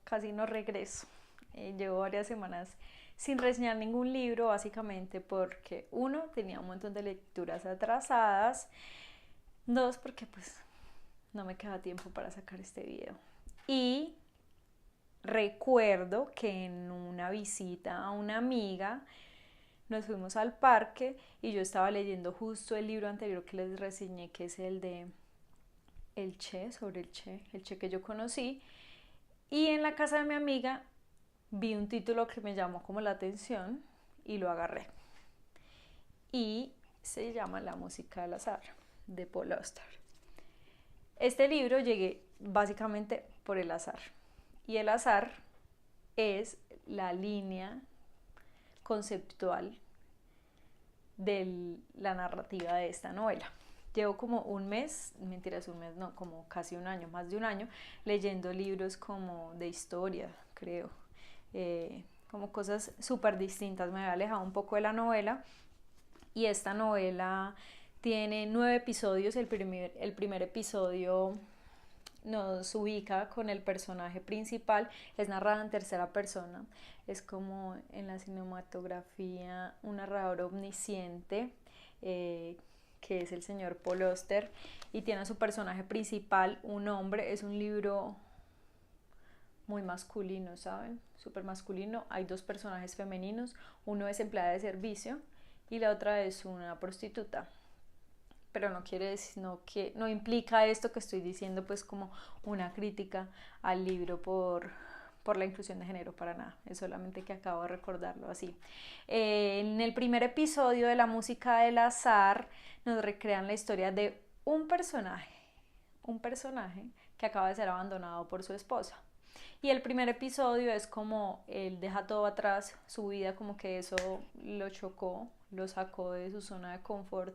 casi no regreso. Llevo varias semanas sin reseñar ningún libro, básicamente porque uno, tenía un montón de lecturas atrasadas, dos, porque pues no me queda tiempo para sacar este video. Y recuerdo que en una visita a una amiga nos fuimos al parque y yo estaba leyendo justo el libro anterior que les reseñé, que es el de El Che, sobre el Che que yo conocí. Y en la casa de mi amiga vi un título que me llamó como la atención y lo agarré. Y se llama La música del azar, de Paul Auster. Este libro llegué básicamente por el azar. Y el azar es la línea conceptual de la narrativa de esta novela. Llevo como un mes, mentiras, un mes no, como casi un año, más de un año, leyendo libros como de historia, creo, como cosas súper distintas. Me había alejado un poco de la novela y esta novela tiene 9 episodios. El primer episodio nos ubica con el personaje principal, es narrada en tercera persona, es como en la cinematografía un narrador omnisciente, que es el señor Paul Auster, y tiene a su personaje principal un hombre. Es un libro muy masculino, ¿saben? Súper masculino. Hay dos personajes femeninos, uno es empleada de servicio y la otra es una prostituta, pero no quiere decir, no implica esto que estoy diciendo pues como una crítica al libro por la inclusión de género, para nada, es solamente que acabo de recordarlo así. En el primer episodio de La música del azar nos recrean la historia de un personaje que acaba de ser abandonado por su esposa. Y el primer episodio es como él deja todo atrás, su vida, como que eso lo chocó, lo sacó de su zona de confort,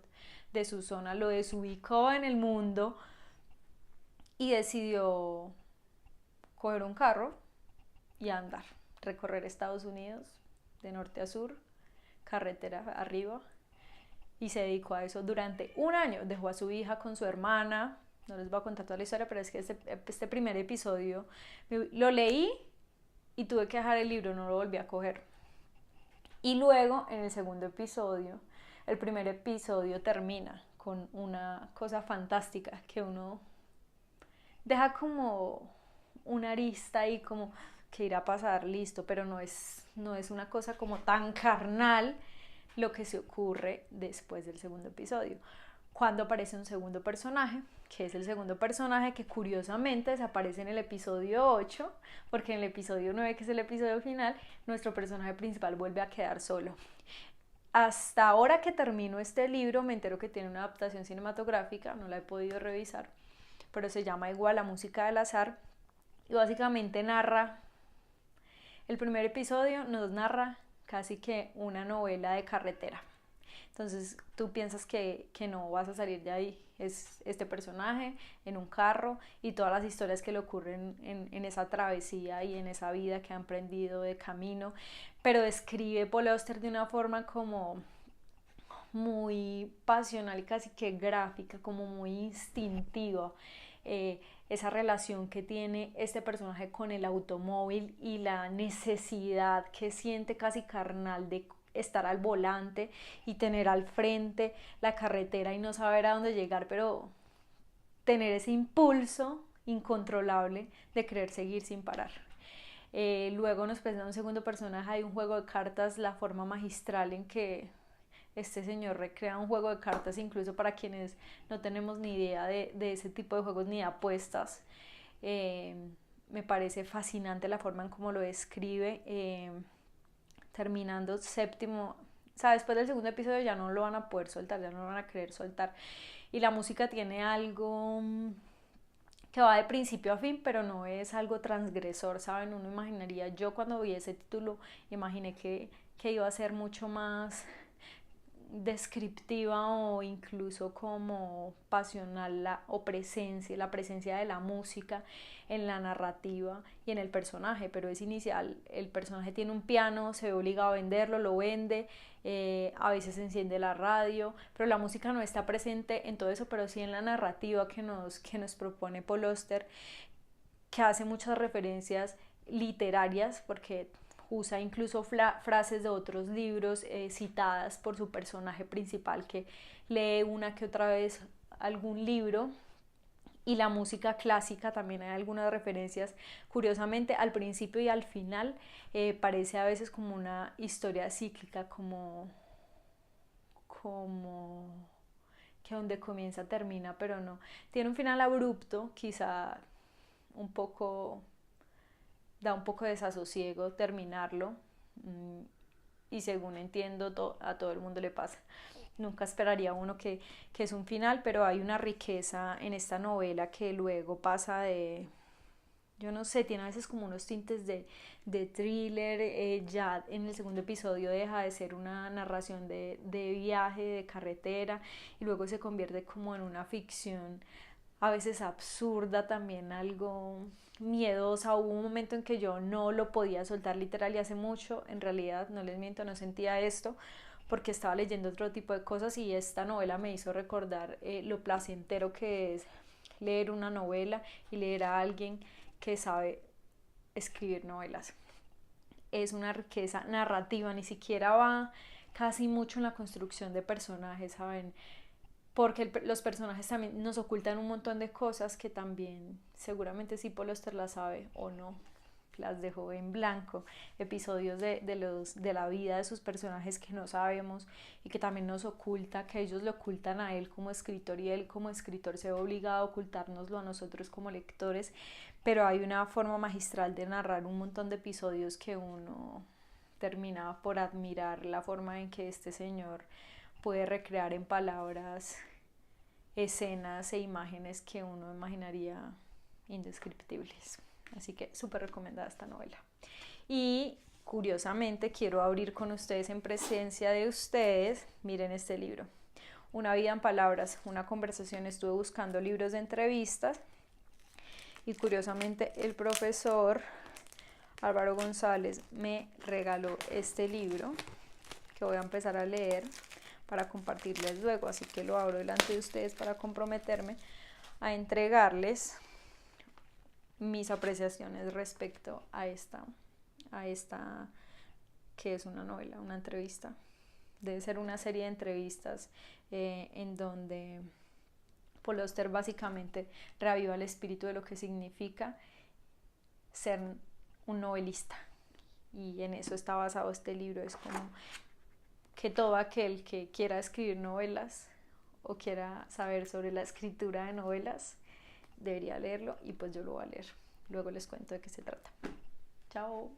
de su zona, lo desubicó en el mundo y decidió coger un carro y andar, recorrer Estados Unidos de norte a sur, carretera arriba, y se dedicó a eso durante un año. Dejó a su hija con su hermana. No les voy a contar toda la historia, pero es que este primer episodio lo leí y tuve que dejar el libro, no lo volví a coger. Y luego en el segundo episodio, el primer episodio termina con una cosa fantástica que uno deja como una arista y como que irá a pasar, listo, pero no es una cosa como tan carnal lo que se ocurre después del segundo episodio. Cuando aparece un segundo personaje, que es el segundo personaje que curiosamente desaparece en el episodio 8, porque en el episodio 9, que es el episodio final, nuestro personaje principal vuelve a quedar solo. Hasta ahora que termino este libro me entero que tiene una adaptación cinematográfica, no la he podido revisar, pero se llama igual La música del azar, y básicamente narra, el primer episodio nos narra casi que una novela de carretera. Entonces tú piensas que no vas a salir de ahí. Es este personaje en un carro y todas las historias que le ocurren en esa travesía y en esa vida que ha emprendido de camino. Pero describe Paul Auster de una forma como muy pasional y casi que gráfica, como muy instintiva. Esa relación que tiene este personaje con el automóvil y la necesidad que siente casi carnal de estar al volante y tener al frente la carretera y no saber a dónde llegar, pero tener ese impulso incontrolable de querer seguir sin parar. Luego nos presenta un segundo personaje, hay un juego de cartas, la forma magistral en que este señor recrea un juego de cartas, incluso para quienes no tenemos ni idea de ese tipo de juegos ni de apuestas. Eh, Me parece fascinante la forma en cómo lo describe. Terminando séptimo, o sea, después del segundo episodio ya no lo van a poder soltar, ya no lo van a querer soltar. Y la música tiene algo que va de principio a fin, pero no es algo transgresor, ¿saben? Uno imaginaría, yo cuando vi ese título, imaginé que iba a ser mucho más descriptiva o incluso como pasional la presencia de la música en la narrativa y en el personaje, pero es inicial. El personaje tiene un piano, se ve obligado a venderlo, lo vende, a veces enciende la radio, pero la música no está presente en todo eso, pero sí en la narrativa que nos propone Paul Auster, que hace muchas referencias literarias, porque usa incluso frases de otros libros citadas por su personaje principal, que lee una que otra vez algún libro. Y la música clásica también hay algunas referencias, curiosamente al principio y al final. Parece a veces como una historia cíclica, como que donde comienza termina, pero no. Tiene un final abrupto, quizá un poco, da un poco de desasosiego terminarlo, y según entiendo a todo el mundo le pasa. Nunca esperaría uno que es un final, pero hay una riqueza en esta novela que luego pasa de, yo no sé, tiene a veces como unos tintes de thriller. Ya en el segundo episodio deja de ser una narración de viaje, de carretera, y luego se convierte como en una ficción a veces absurda, también algo miedosa. Hubo un momento en que yo no lo podía soltar literal, y hace mucho, en realidad, no les miento, no sentía esto, porque estaba leyendo otro tipo de cosas, y esta novela me hizo recordar lo placentero que es leer una novela y leer a alguien que sabe escribir novelas. Es una riqueza narrativa, ni siquiera va casi mucho en la construcción de personajes, ¿saben? Porque los personajes también nos ocultan un montón de cosas que también seguramente si Paul Auster las sabe o no, las dejó en blanco. Episodios de la vida de sus personajes que no sabemos y que también nos oculta, que ellos le ocultan a él como escritor, y él como escritor se ve obligado a ocultárnoslo a nosotros como lectores. Pero hay una forma magistral de narrar un montón de episodios que uno termina por admirar la forma en que este señor puede recrear en palabras escenas e imágenes que uno imaginaría indescriptibles. Así que súper recomendada esta novela. Y curiosamente quiero abrir con ustedes, en presencia de ustedes, miren este libro, Una vida en palabras, una conversación. Estuve buscando libros de entrevistas y curiosamente el profesor Álvaro González me regaló este libro que voy a empezar a leer para compartirles luego, así que lo abro delante de ustedes para comprometerme a entregarles mis apreciaciones respecto a esta que es una novela, una entrevista. Debe ser una serie de entrevistas en donde Paul Auster básicamente reaviva el espíritu de lo que significa ser un novelista. Y en eso está basado este libro. Es como que todo aquel que quiera escribir novelas o quiera saber sobre la escritura de novelas debería leerlo, y pues yo lo voy a leer. Luego les cuento de qué se trata. Chao.